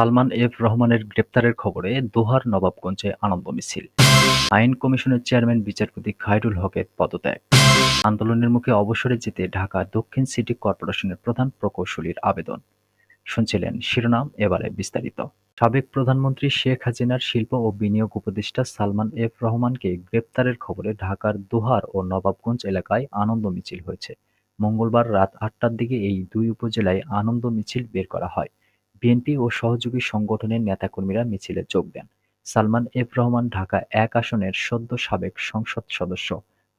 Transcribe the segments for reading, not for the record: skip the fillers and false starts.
Salman F রহমানের গ্রেপ্তারের খবরে দোহার নবাবগঞ্জে আনন্দ মিছিল। আইন কমিশনের চেয়ারম্যান বিচারপতি খায়রুল হকের পদত্যাগ। আন্দোলনের মুখে অবসরে যেতে ঢাকা দক্ষিণ সিটি কর্পোরেশনের প্রধান প্রকৌশলীর আবেদন। শুনছিলেন শিরোনাম, এবারে বিস্তারিত। সাবেক প্রধানমন্ত্রী শেখ হাসিনার শিল্প ও বিনিয়োগ উপদেষ্টা সালমান এফ রহমানকে গ্রেপ্তারের খবরে ঢাকার দোহার ও নবাবগঞ্জ এলাকায় আনন্দ মিছিল হয়েছে। মঙ্গলবার রাত ৮টার দিকে এই দুই উপজেলায় আনন্দ মিছিল বের করা হয়। বিএনপি ও সহযোগী সংগঠনের নেতাকর্মীরা মিছিলে যোগ দেন। সালমান এফ রহমান ঢাকা এক আসনের সদ্য সাবেক সংসদ সদস্য।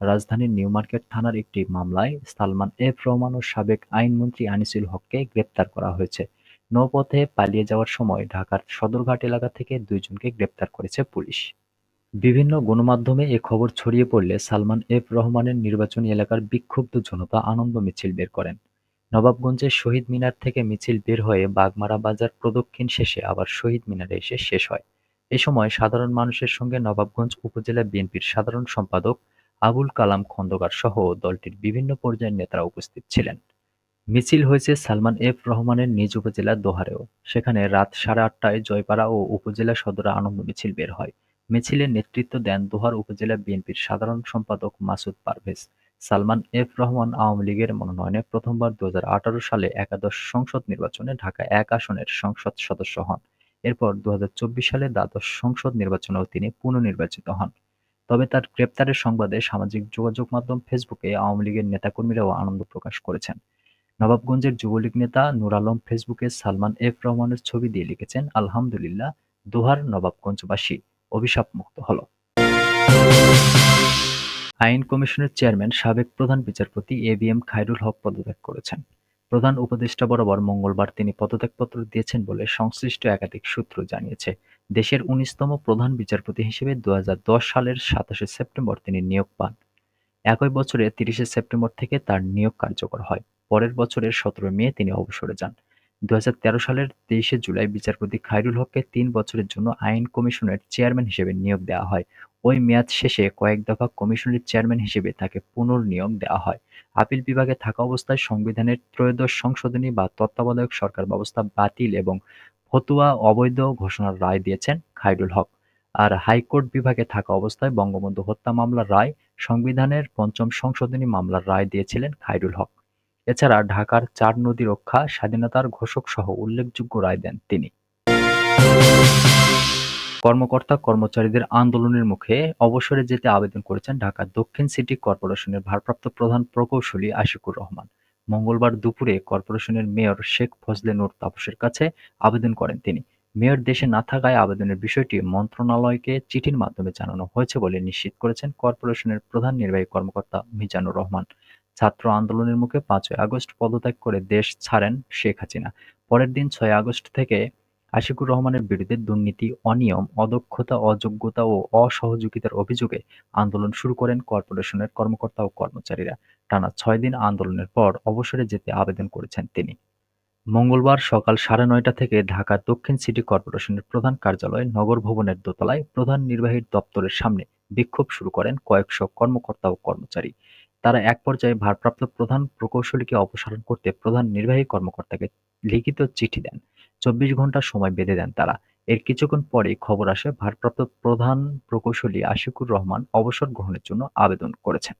রাজধানীর নিউমার্কেট থানার একটি মামলায় সালমান এফ রহমান ও সাবেক আইনমন্ত্রী আনিসুল হককে গ্রেপ্তার করা হয়েছে। নৌপথে পালিয়ে যাওয়ার সময় ঢাকার সদরঘাট এলাকা থেকে দুইজনকে গ্রেপ্তার করেছে পুলিশ। বিভিন্ন গণমাধ্যমে এ খবর ছড়িয়ে পড়লে সালমান এফ রহমানের নির্বাচনী এলাকার বিক্ষুব্ধ জনতা আনন্দ মিছিল বের করেন। নবাবগঞ্জের শহীদ মিনার থেকে মিছিল বের হয়ে বাগমারা বাজার প্রদক্ষিণ শেষে আবার শহীদ মিনারে এসে শেষ হয়। এ সময় সাধারণ মানুষের সঙ্গে নবাবগঞ্জ উপজেলা বিএনপির সাধারণ সম্পাদক আবুল কালাম খন্দকার সহ দলটির বিভিন্ন পর্যায়ের নেতারা উপস্থিত ছিলেন। মিছিল হয়েছে সালমান এফ রহমানের নিজ উপজেলা দোহারেও। সেখানে রাত ৮:৩০টায় জয়পাড়া ও উপজেলা সদরে আনন্দ মিছিল বের হয়। মিছিলের নেতৃত্ব দেন দোহার উপজেলা বিএনপির সাধারণ সম্পাদক মাসুদ পারভেজ। সালমান এফ রহমান আওয়ামী লীগের মনোনয়নে প্রথমবার ২০১৮ সালে একাদশ সংসদ নির্বাচনে ঢাকা এক আসনের সংসদ সদস্য হন। এরপর ২০২৪ সালে দ্বাদশ সংসদ নির্বাচনেও তিনি পুনর্নির্বাচিত হন। তবে তার গ্রেপ্তারের সংবাদে সামাজিক যোগাযোগ মাধ্যম ফেসবুকে আওয়ামী লীগের নেতাকর্মীরাও আনন্দ প্রকাশ করেছেন। নবাবগঞ্জের যুবলীগ নেতা নূর আলম ফেসবুকে সালমান এফ রহমানের ছবি দিয়ে লিখেছেন, আলহামদুলিল্লাহ, দোহার নবাবগঞ্জবাসী অভিশাপমুক্ত হলো। আইন কমিশনের চেয়ারম্যান সাবেক প্রধান বিচারপতি এবিএম খায়রুল হক পদত্যাগ করেছেন। প্রধান উপদেষ্টা বরাবর মঙ্গলবার তিনি পদত্যাগপত্র দিয়েছেন বলে সংশ্লিষ্ট একাধিক সূত্র জানিয়েছে। দেশের ১৯তম প্রধান বিচারপতি হিসেবে ২০১০ সালের ২৭শে সেপ্টেম্বর তিনি নিয়োগ পান। একই বছরের ৩০শে সেপ্টেম্বর থেকে তার নিয়োগ কার্যকর হয়। পরের বছরের ১৭ মে তিনি অবসরে যান। ২০১৩ সালের ২৩শে জুলাই বিচারপতি খায়রুল হককে ৩ বছরের জন্য আইন কমিশনের চেয়ারম্যান হিসেবে নিয়োগ দেওয়া হয়। ওই মেয়াদ শেষে কয়েক দফা কমিশনের চেয়ারম্যান হিসেবে তাকে পুনর্নিয়োগ দেওয়া হয়। আপিল বিভাগে থাকা অবস্থায় সংবিধানের ত্রয়োদশ সংশোধনী বা তত্ত্বাবধায়ক সরকার ব্যবস্থা বাতিল এবং ফতুয়া অবৈধ ঘোষণার রায় দিয়েছেন খায়রুল হক। আর হাইকোর্ট বিভাগে থাকা অবস্থায় বঙ্গবন্ধু হত্যা মামলার রায়, সংবিধানের পঞ্চম সংশোধনী মামলার রায় দিয়েছিলেন খায়রুল হক। এছাড়া ঢাকার ৪ নদী রক্ষা, স্বাধীনতার ঘোষকসহ উল্লেখযোগ্য রায় দেন তিনি। কর্মকর্তা-কর্মচারীদের আন্দোলনের মুখে অবসরে যেতে আবেদন করেছেন ঢাকা দক্ষিণ সিটি কর্পোরেশনের ভারপ্রাপ্ত প্রধান প্রকৌশলী আশিকুর রহমান। মঙ্গলবার দুপুরে কর্পোরেশনের মেয়র শেখ ফজলে নূর তাপসের কাছে আবেদন করেন তিনি। মেয়র দেশে না থাকায় আবেদনের বিষয়টি মন্ত্রণালয়কে চিঠির মাধ্যমে জানানো হয়েছে বলে নিশ্চিত করেছেন কর্পোরেশনের প্রধান নির্বাহী কর্মকর্তা মিজানুর রহমান। ছাত্র আন্দোলনের মুখে ৫ই আগস্ট পদত্যাগ করে দেশ ছাড়েন শেখ হাসিনা। পরের দিন ৬ আগস্ট থেকে আশিকুর রহমানের বিরুদ্ধে দুর্নীতি, অনিয়ম, অদক্ষতা, অযোগ্যতা ও অসহযোগিতার অভিযোগে আন্দোলন শুরু করেন কর্পোরেশনের কর্মকর্তা ও কর্মচারীরা। টানা ৬ দিন আন্দোলনের পর অবসরে যেতে আবেদন করেছেন তিনি। মঙ্গলবার সকাল ৯:৩০ থেকে ঢাকা দক্ষিণ সিটি কর্পোরেশনের প্রধান কার্যালয় নগর ভবনের দোতলায় প্রধান নির্বাহীর দপ্তরের সামনে বিক্ষোভ শুরু করেন কয়েকশ কর্মকর্তা ও কর্মচারী। তারা এক পর্যায়ে ভারপ্রাপ্ত প্রধান প্রকৌশলীকে অপসারণ করতে প্রধান নির্বাহী কর্মকর্তাকে লিখিত চিঠি দেন। ২৪ ঘণ্টা সময় বেঁধে দেন তারা। এর কিছুক্ষণ পরেই খবর আসে ভারপ্রাপ্ত প্রধান প্রকৌশলী আশিকুর রহমান অবসর গ্রহণের জন্য আবেদন করেছেন।